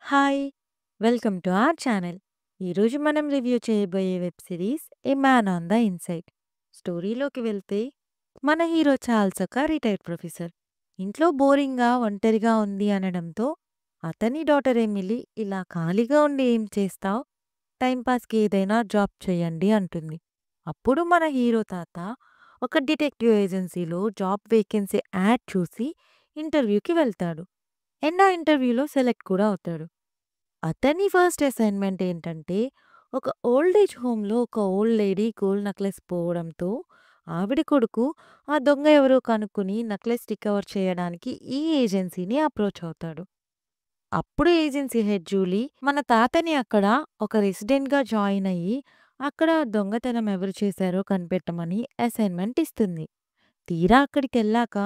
Hi! Welcome to our channel. ఈరోజు మనం review చేయబోయే web series 'a man on the inside'. స్టోరీలోకి వెళ్తే మన హీరో చార్ల్స్ ఒక రిటైర్డ్ ప్రొఫెసర్. ఇంట్లో బోరింగ్‌గా, ఒంటరిగా ఉంది అనడంతో అతని డాటర్ ఎమిలీ ఇలా ఖాళీగా ఉండి ఏం చేస్తావ్? టైమ్ పాస్‌కి ఏదైనా జాబ్ చేయండి అంటుంది. అప్పుడు మన హీరో తాత ఒక డిటెక్టివ్ ఏజెన్సీలో జాబ్ వేకెన్సీ యాడ్ చూసి ఇంటర్వ్యూకి వెళ్తాడు. అండ్ ఆ ఇంటర్వ్యూలో సెలెక్ట్ కూడా అవుతాడు. అతని ఫస్ట్ అసైన్‌మెంట్ ఏంటంటే, ఒక ఓల్డ్ ఏజ్ హోమ్‌లో ఒక ఓల్డ్ లేడీ గోల్డ్ నెక్లెస్ పోవడంతో, ఆవిడ కొడుకు ఆ దొంగ ఎవరో కనుక్కొని నెక్లెస్ రికవర్ చేయడానికి ఈ ఏజెన్సీని అప్రోచ్ అవుతాడు. అప్పుడు ఏజెన్సీ హెడ్ జూలీ మన తాతని అక్కడ ఒక రెసిడెంట్‌గా జాయిన్ అయ్యి, అక్కడ దొంగతనం ఎవరు చేశారో కనిపెట్టమని అసైన్‌మెంట్ ఇస్తుంది. తీరా అక్కడికెళ్ళాక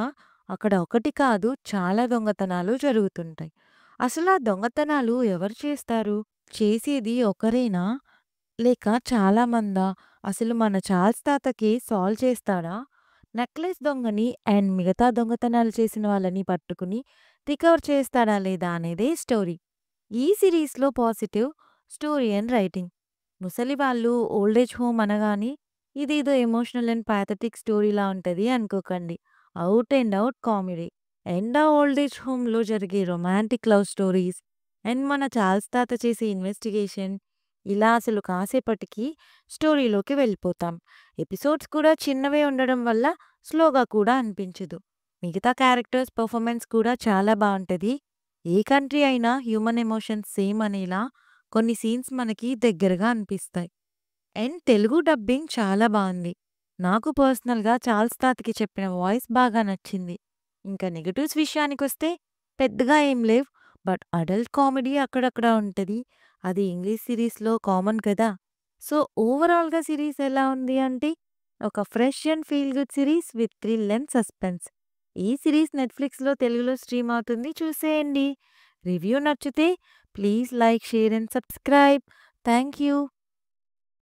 అక్కడ ఒకటి కాదు చాలా దొంగతనాలు జరుగుతుంటాయి. అసలా దొంగతనాలు ఎవరు చేస్తారు? చేసేది ఒకరేనా? లేక చాలా మందా? అసలు మన చార్ల్స్ తాతకి సాల్వ్ చేస్తాడా? నెక్లెస్ దొంగని అండ్ మిగతా దొంగతనాలు చేసిన వాళ్ళని పట్టుకుని రికవర్ చేస్తాడా లేదా అనేదే స్టోరీ. ఈ సిరీస్‌లో పాజిటివ్ స్టోరీ అండ్ రైటింగ్. ముసలి వాళ్ళు ఓల్డ్ ఏజ్ హోమ్ అనగానే ఇదేదో ఎమోషనల్ అండ్ పాథటిక్ స్టోరీలా ఉంటది అనుకోకండి. Out and out comedy. And ఆ ఓల్డ్ ఏజ్ హోమ్‌లో జరిగే రొమాంటిక్ లవ్ స్టోరీస్ అండ్ మన చార్ల్స్ తాత చేసే ఇన్వెస్టిగేషన్ ఇలా అసలు కాసేపటికి స్టోరీలోకి వెళ్ళిపోతాం. ఎపిసోడ్స్ కూడా చిన్నవే ఉండడం వల్ల స్లోగా కూడా అనిపించదు. మిగతా క్యారెక్టర్స్ పెర్ఫార్మెన్స్ కూడా చాలా బావుంటది. ఏ కంట్రీ అయినా హ్యూమన్ ఎమోషన్స్ సేమ్ అనేలా కొన్ని సీన్స్ మనకి దగ్గరగా అనిపిస్తాయి. అండ్ తెలుగు డబ్బింగ్ చాలా బావుంది. నాకు పర్సనల్‌గా చార్ల్స్ తాతకి చెప్పిన వాయిస్ బాగా నచ్చింది. ఇంకా నెగెటివ్స్ విషయానికొస్తే పెద్దగా ఏం లేవు. బట్ అడల్ట్ కామెడీ అక్కడక్కడ ఉంటది. అది ఇంగ్లీష్ సీరీస్‌లో కామన్ కదా! సో, ఓవరాల్‌గా సీరీస్ ఎలా ఉంది అంటే, ఒక fresh and feel good series with thrill and suspense. ఈ సీరీస్ నెట్‌ఫ్లిక్స్‌లో తెలుగులో స్ట్రీమ్ అవుతుంది చూసేయండి. రివ్యూ నచ్చితే please like, share and subscribe. Thank you.